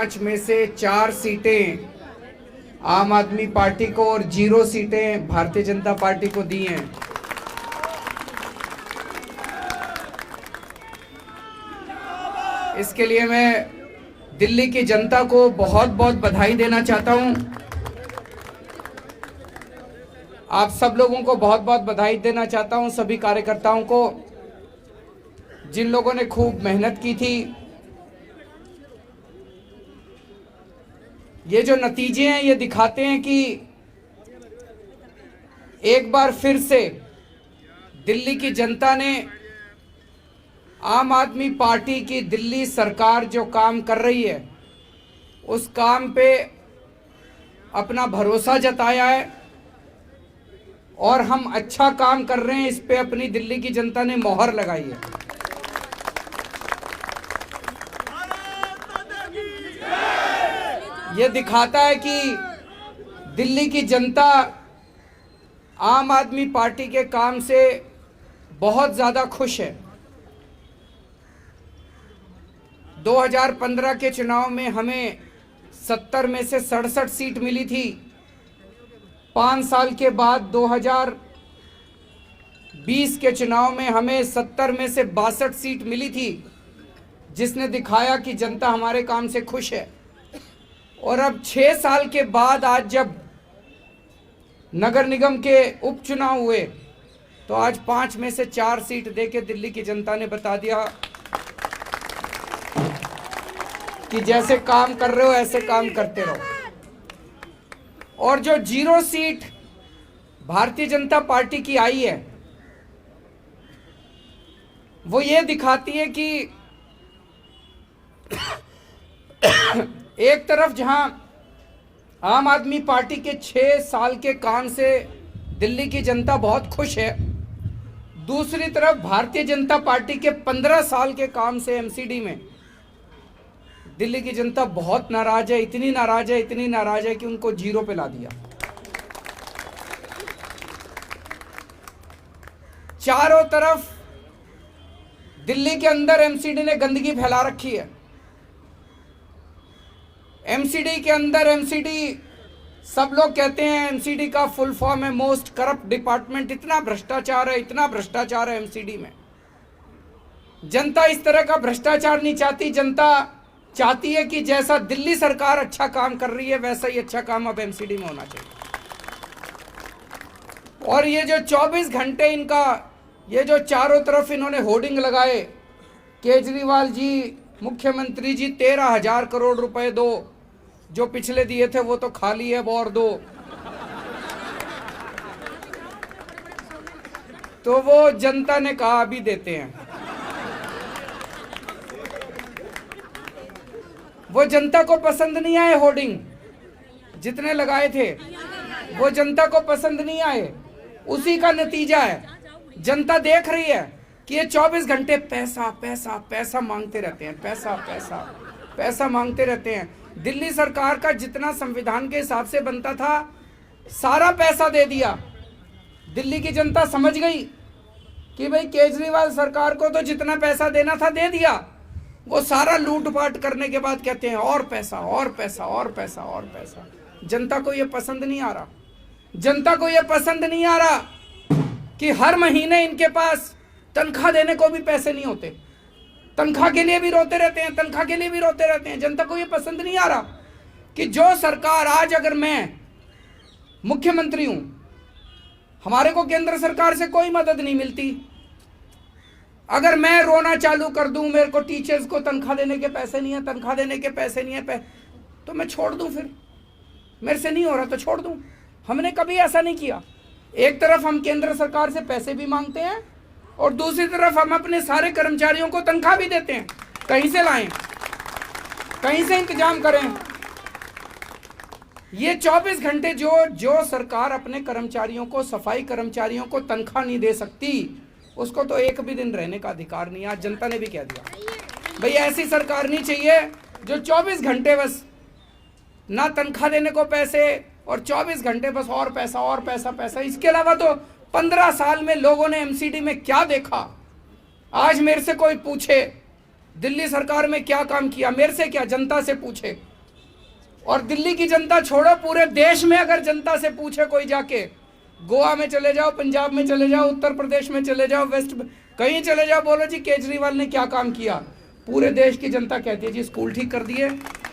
5 में से 4 सीटें आम आदमी पार्टी को और 0 सीटें भारतीय जनता पार्टी को दी हैं। इसके लिए मैं दिल्ली की जनता को बहुत बहुत बधाई देना चाहता हूं। आप सब लोगों को बहुत बहुत बधाई देना चाहता हूं, सभी कार्यकर्ताओं को, जिन लोगों ने खूब मेहनत की थी। ये जो नतीजे हैं ये दिखाते हैं कि एक बार फिर से दिल्ली की जनता ने आम आदमी पार्टी की दिल्ली सरकार जो काम कर रही है उस काम पे अपना भरोसा जताया है और हम अच्छा काम कर रहे हैं इस पे अपनी दिल्ली की जनता ने मोहर लगाई है। ये दिखाता है कि दिल्ली की जनता आम आदमी पार्टी के काम से बहुत ज़्यादा खुश है। 2015 के चुनाव में हमें 70 में से 67 सीट मिली थी। 5 साल के बाद 2020 के चुनाव में हमें 70 में से 62 सीट मिली थी, जिसने दिखाया कि जनता हमारे काम से खुश है। और अब 6 साल के बाद आज जब नगर निगम के उपचुनाव हुए तो आज 5 में से 4 सीट देके दिल्ली की जनता ने बता दिया कि जैसे काम कर रहे हो ऐसे काम करते रहो। और जो 0 सीट भारतीय जनता पार्टी की आई है वो ये दिखाती है कि एक तरफ जहां आम आदमी पार्टी के 6 साल के काम से दिल्ली की जनता बहुत खुश है, दूसरी तरफ भारतीय जनता पार्टी के 15 साल के काम से एमसीडी में दिल्ली की जनता बहुत नाराज है। इतनी नाराज है कि उनको 0 पे ला दिया। चारों तरफ दिल्ली के अंदर एमसीडी ने गंदगी फैला रखी है। एमसीडी के अंदर सब लोग कहते हैं एमसीडी का फुल फॉर्म है मोस्ट करप्ट डिपार्टमेंट। इतना भ्रष्टाचार है एमसीडी में। जनता इस तरह का भ्रष्टाचार नहीं चाहती। जनता चाहती है कि जैसा दिल्ली सरकार अच्छा काम कर रही है वैसा ही अच्छा काम अब एमसीडी में होना चाहिए। और ये जो 24 घंटे इनका ये जो चारों तरफ इन्होंने होर्डिंग लगाए, केजरीवाल जी, मुख्यमंत्री जी 13,000 करोड़ रुपए दो, जो पिछले दिए थे वो तो खाली है, वो और दो। तो वो जनता ने कहा अभी देते हैं। वो जनता को पसंद नहीं आए होर्डिंग जितने लगाए थे, वो जनता को पसंद नहीं आए। उसी का नतीजा है जनता देख रही है कि ये 24 घंटे पैसा मांगते रहते हैं। पैसा मांगते रहते हैं। दिल्ली सरकार का जितना संविधान के हिसाब से बनता था सारा पैसा दे दिया। दिल्ली की जनता समझ गई कि भाई केजरीवाल सरकार को तो जितना पैसा देना था दे दिया। वो सारा लूटपाट करने के बाद कहते हैं और पैसा। जनता को ये पसंद नहीं आ रहा कि हर महीने इनके पास तनख्वाह देने को भी पैसे नहीं होते। तनख्वाह के लिए भी रोते रहते हैं। जनता को ये पसंद नहीं आ रहा कि जो सरकार आज, अगर मैं मुख्यमंत्री हूं, हमारे को केंद्र सरकार से कोई मदद नहीं मिलती। अगर मैं रोना चालू कर दूं, मेरे को टीचर्स को तनख्वाह देने के पैसे नहीं है, तो मैं छोड़ दूं। फिर मेरे से नहीं हो रहा तो छोड़ दूं। हमने कभी ऐसा नहीं किया। एक तरफ हम केंद्र सरकार से पैसे भी मांगते हैं और दूसरी तरफ हम अपने सारे कर्मचारियों को तनख्वाह भी देते हैं। कहीं से लाएं, कहीं से इंतजाम करें। ये 24 घंटे जो सरकार अपने कर्मचारियों को, सफाई कर्मचारियों को तनख्वाह नहीं दे सकती, उसको तो एक भी दिन रहने का अधिकार नहीं। आज जनता ने भी कह दिया भाई ऐसी सरकार नहीं चाहिए जो 24 घंटे बस ना तनख्वाह देने को पैसे और 24 घंटे बस और पैसा। इसके अलावा तो 15 साल में लोगों ने एमसीडी में क्या देखा। आज मेरे से कोई पूछे दिल्ली सरकार में क्या काम किया, मेरे से क्या, जनता से पूछे। और दिल्ली की जनता छोड़ो, पूरे देश में अगर जनता से पूछे कोई जाके, गोवा में चले जाओ, पंजाब में चले जाओ, उत्तर प्रदेश में चले जाओ, वेस्ट कहीं चले जाओ, बोलो जी केजरीवाल ने क्या काम किया, पूरे देश की जनता कहती है जी स्कूल ठीक कर दिए,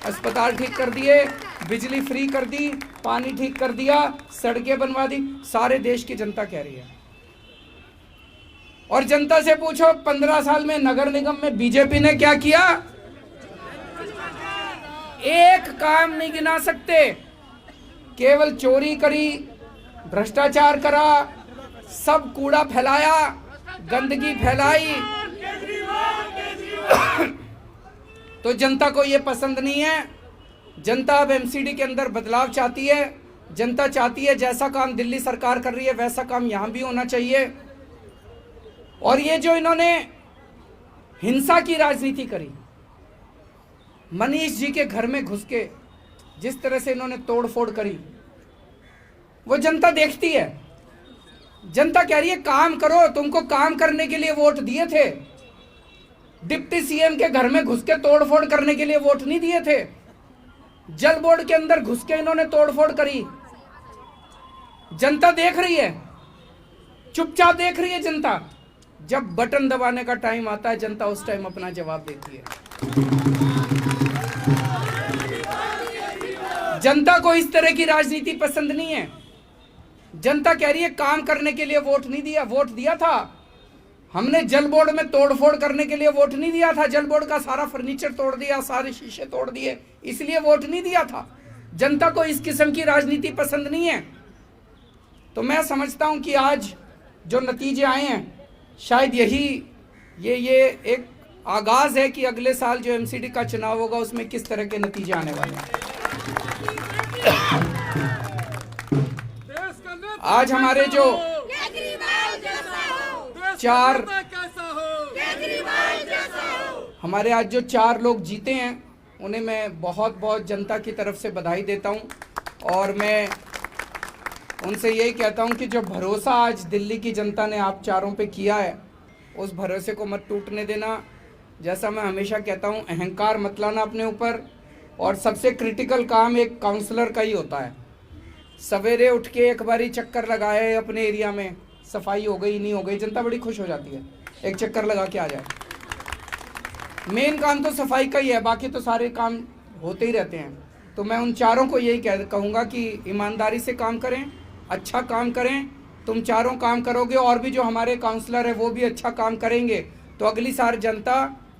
अस्पताल ठीक कर दिए, बिजली फ्री कर दी, पानी ठीक कर दिया, सड़कें बनवा दी। सारे देश की जनता कह रही है। और जनता से पूछो 15 साल में नगर निगम में बीजेपी ने क्या किया, एक काम नहीं गिना सकते। केवल चोरी करी, भ्रष्टाचार करा, सब कूड़ा फैलाया, गंदगी फैलाई। तो जनता को ये पसंद नहीं है। जनता अब एमसीडी के अंदर बदलाव चाहती है। जनता चाहती है जैसा काम दिल्ली सरकार कर रही है वैसा काम यहां भी होना चाहिए। और ये जो इन्होंने हिंसा की राजनीति करी, मनीष जी के घर में घुस के जिस तरह से इन्होंने तोड़फोड़ करी, वो जनता देखती है। जनता कह रही है काम करो, तुमको काम करने के लिए वोट दिए थे। डिप्टी सीएम के घर में घुस के तोड़फोड़ करने के लिए वोट नहीं दिए थे। जल बोर्ड के अंदर घुस के इन्होंने तोड़फोड़ करी। जनता देख रही है, चुपचाप देख रही है जनता। जब बटन दबाने का टाइम आता है, जनता उस टाइम अपना जवाब देती है। जनता को इस तरह की राजनीति पसंद नहीं है। जनता कह रही है काम करने के लिए वोट नहीं दिया। वोट दिया था हमने, जल बोर्ड में तोड़फोड़ करने के लिए वोट नहीं दिया था। जल बोर्ड का सारा फर्नीचर तोड़ दिया, सारे शीशे तोड़ दिए, इसलिए वोट नहीं दिया था। जनता को इस किस्म की राजनीति पसंद नहीं है। तो मैं समझता हूं कि आज जो नतीजे आए हैं, शायद यही ये एक आगाज है कि अगले साल जो एमसीडी का चुनाव होगा उसमें किस तरह के नतीजे आने वाले हैं। आज हमारे जो चार लोग जीते हैं, उन्हें मैं बहुत बहुत जनता की तरफ से बधाई देता हूं। और मैं उनसे यही कहता हूं कि जो भरोसा आज दिल्ली की जनता ने आप चारों पे किया है, उस भरोसे को मत टूटने देना। जैसा मैं हमेशा कहता हूं, अहंकार मत लाना अपने ऊपर। और सबसे क्रिटिकल काम एक काउंसलर का ही होता है। सवेरे उठ के एक बारी चक्कर लगाए अपने एरिया में, सफाई हो गई नहीं हो गई, जनता बड़ी खुश हो जाती है, एक चक्कर लगा के आ जाए। मेन काम तो सफाई का ही है, बाकी तो सारे काम होते ही रहते हैं। तो मैं उन चारों को यही कहूँगा कि ईमानदारी से काम करें, अच्छा काम करें। तुम चारों काम करोगे और भी जो हमारे काउंसलर है वो भी अच्छा काम करेंगे, तो अगली साल जनता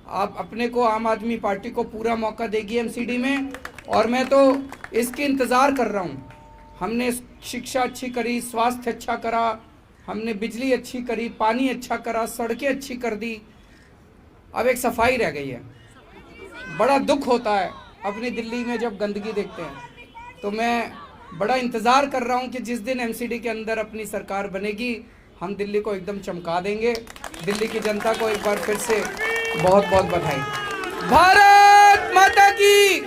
आप अपने को, आम आदमी पार्टी को पूरा मौका देगी एमसीडी में। और मैं तो इसकी इंतज़ार कर रहा हूँ। हमने शिक्षा अच्छी करी, स्वास्थ्य अच्छा करा, हमने बिजली अच्छी करी, पानी अच्छा करा, सड़कें अच्छी कर दी। अब एक सफाई रह गई है। बड़ा दुख होता है अपनी दिल्ली में जब गंदगी देखते हैं। तो मैं बड़ा इंतज़ार कर रहा हूं कि जिस दिन एमसीडी के अंदर अपनी सरकार बनेगी, हम दिल्ली को एकदम चमका देंगे। दिल्ली की जनता को एक बार फिर से बहुत बहुत बधाई। भारत माता की।